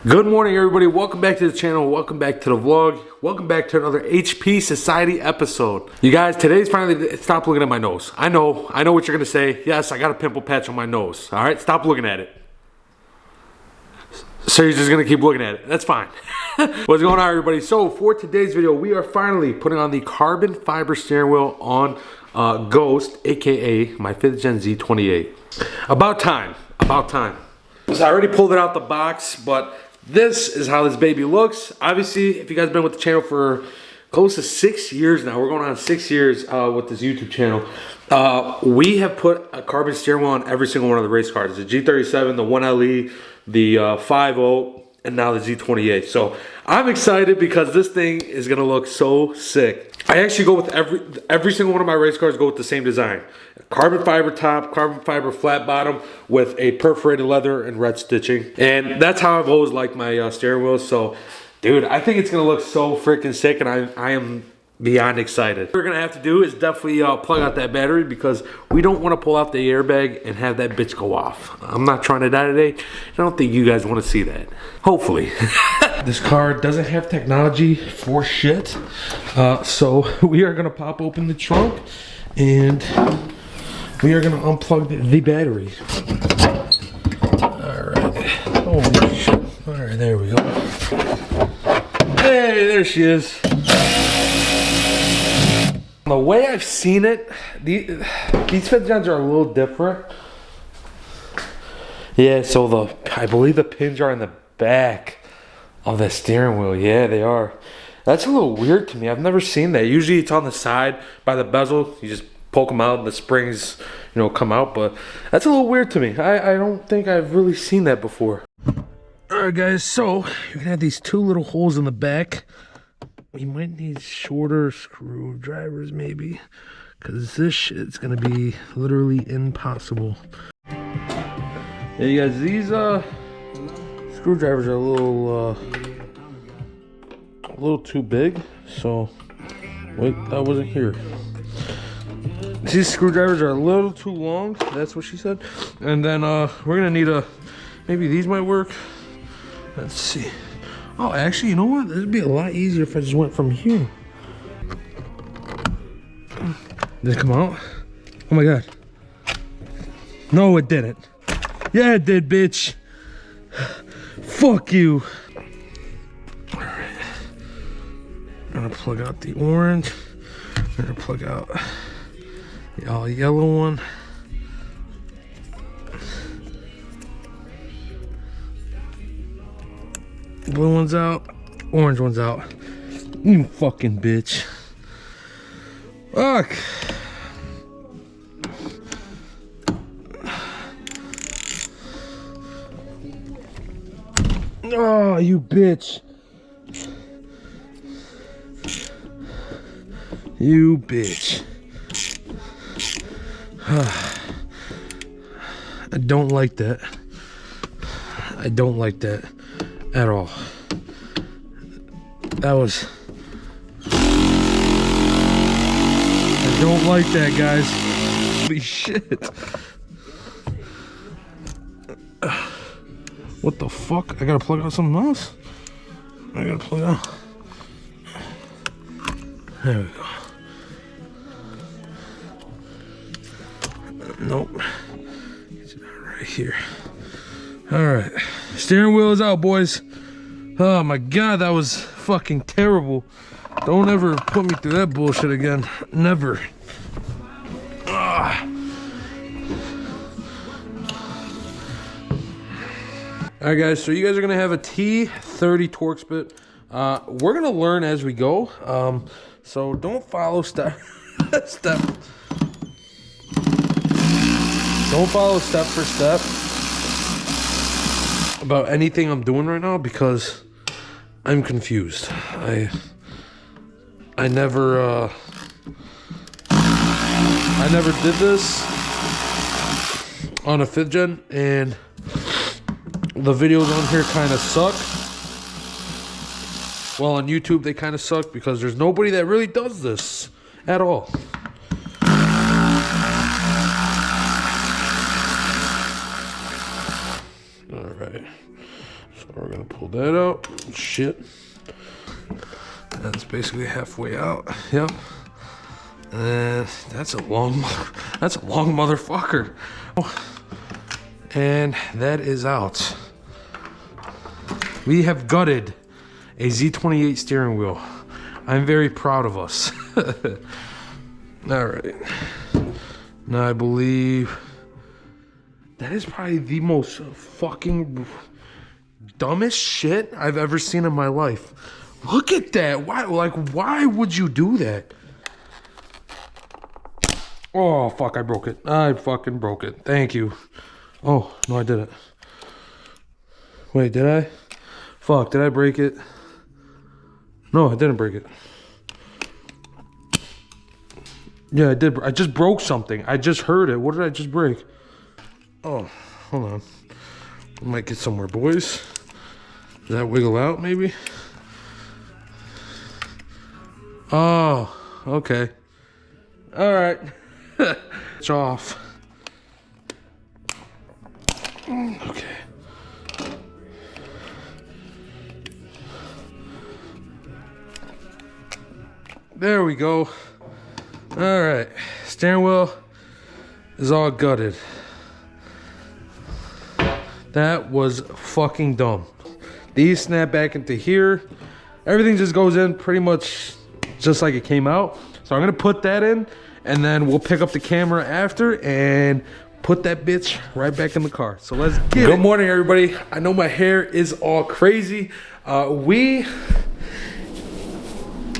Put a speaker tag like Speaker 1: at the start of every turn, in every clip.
Speaker 1: Good morning, everybody. Welcome back to the channel. Welcome back to the vlog. Welcome back to another HP Society episode. You guys, today's finally, stop looking at my nose. I know what you're gonna say. Yes, I got a pimple patch on my nose. All right, stop looking at it. So you're just gonna keep looking at it. That's fine. What's going on, everybody? So for today's video, we are finally putting on the carbon fiber steering wheel on Ghost, aka my 5th Gen Z28. About time. So I already pulled it out the box, but this is how this baby looks. Obviously, if you guys have been with the channel for close to 6 years now, we're going on 6 years with this YouTube channel. We have put a carbon steering wheel on every single one of the race cars. The G37, the 1LE, the 5.0, and now the Z28. So I'm excited because this thing is gonna look so sick. I actually go with every single one of my race cars go with the same design. Carbon fiber top, carbon fiber flat bottom with a perforated leather and red stitching. And that's how I've always liked my steering wheels. So, dude, I think it's gonna look so freaking sick, and I am beyond excited. What we're gonna have to do is definitely plug out that battery because we don't want to pull out the airbag and have that bitch go off. I'm not trying to die today. I don't think you guys want to see that. Hopefully. This car doesn't have technology for shit. So we are gonna pop open the trunk and we are gonna unplug the battery. Alright. Holy shit. Alright, there we go. Hey, there she is. The way I've seen it, these 5th gens are a little different. Yeah, so I believe the pins are in the back of the steering wheel. Yeah, they are. That's a little weird to me. I've never seen that. Usually it's on the side by the bezel. You just poke them out and the springs, you know, come out. But that's a little weird to me. I don't think I've really seen that before. Alright guys, so you're gonna have these two little holes in the back. We might need shorter screwdrivers maybe, because this shit's gonna be literally impossible. Yeah, you guys, these screwdrivers are a little too big. So wait, that wasn't here. These screwdrivers are a little too long. That's what she said. And then we're gonna need maybe these might work. Let's see. Oh, actually, you know what? This would be a lot easier if I just went from here. Did it come out? Oh my god. No, it didn't. Yeah, it did, bitch. Fuck you. Alright. I'm gonna plug out the orange. I'm gonna plug out the all yellow one. Blue one's out, orange one's out. You fucking bitch. Fuck. Oh, you bitch. You bitch. I don't like that. I don't like that at all. That was... I don't like that, guys. Holy shit. What the fuck? I gotta plug out something else? I gotta plug out. There we go. Nope. It's right here. Alright. Steering wheel is out, boys. Oh my god, that was fucking terrible. Don't ever put me through that bullshit again. Never. Alright guys, so you guys are gonna have a T30 Torx bit. We're gonna learn as we go. So don't follow step. Don't follow step for step about anything I'm doing right now because I'm confused. I never did this on a 5th gen, and the videos on here kind of suck. Well, on YouTube they kind of suck because there's nobody that really does this at all. Alright, so we're gonna pull that out. Shit. That's basically halfway out. Yep. And that's a long motherfucker. And that is out. We have gutted a Z28 steering wheel. I'm very proud of us. All right. Now I believe that is probably the most fucking dumbest shit I've ever seen in my life. Look at that. Why would you do that? Oh, fuck, I broke it. I fucking broke it. Thank you. Oh, no, I didn't. Wait, did I? Fuck, did I break it? No, I didn't break it. Yeah, I did. I just broke something. I just heard it. What did I just break? Oh, hold on. We might get somewhere, boys. Does that wiggle out, maybe? Oh, okay. All right. It's off. Okay. There we go. All right. Steering wheel is all gutted. That was fucking dumb. These snap back into here. Everything just goes in pretty much just like it came out. So I'm gonna put that in, and then we'll pick up the camera after and put that bitch right back in the car. So let's get it. Good morning, everybody. I know my hair is all crazy. It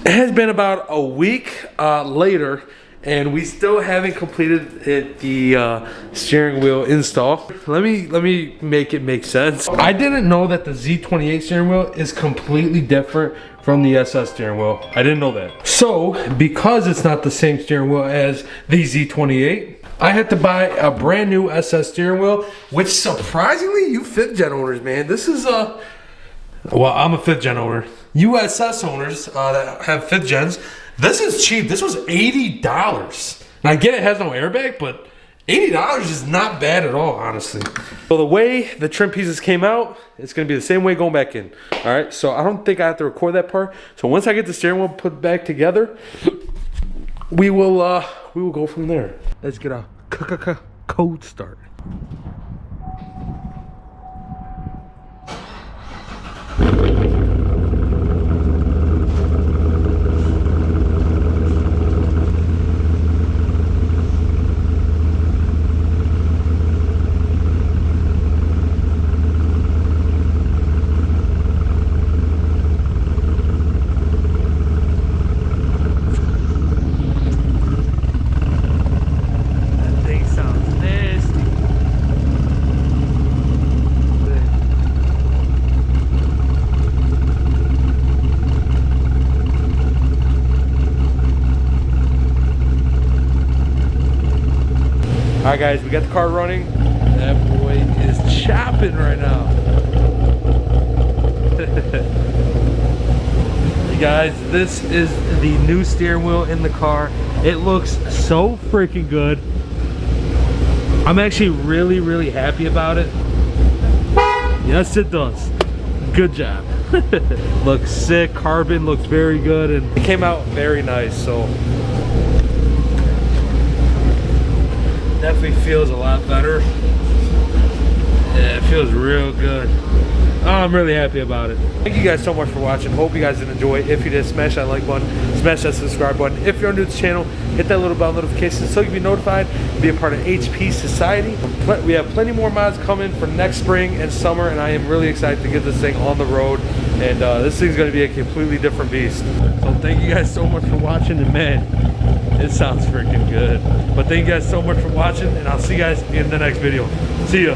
Speaker 1: has been about a week later, and we still haven't completed the steering wheel install. Let me make it make sense. I didn't know that the Z28 steering wheel is completely different from the SS steering wheel. I didn't know that. So, because it's not the same steering wheel as the Z28, I had to buy a brand new SS steering wheel, which surprisingly, you 5th gen owners, man, this is well, I'm a 5th gen owner. You SS owners that have 5th gens, this is cheap. This was $80. Now I get it has no airbag, but $80 is not bad at all, honestly. So the way the trim pieces came out, it's gonna be the same way going back in. All right, so I don't think I have to record that part. So once I get the steering wheel put back together, we will go from there. Let's get a code start. All right, guys, we got the car running. That boy is chopping right now. Hey guys, this is the new steering wheel in the car. It looks so freaking good. I'm actually really happy about it. Yes, it does. Good job. Looks sick. Carbon looks very good, and it came out very nice. So definitely feels a lot better. Yeah, it feels real good. Oh, I'm really happy about it. Thank you guys so much for watching. Hope you guys did enjoy. If you did, smash that like button, smash that subscribe button. If you're new to the channel, hit that little bell notification so you can be notified, be a part of HP Society. We have plenty more mods coming for next spring and summer, and I am really excited to get this thing on the road. And this thing's going to be a completely different beast. So thank you guys so much for watching, and man, it sounds freaking good. But thank you guys so much for watching, and I'll see you guys in the next video. See ya.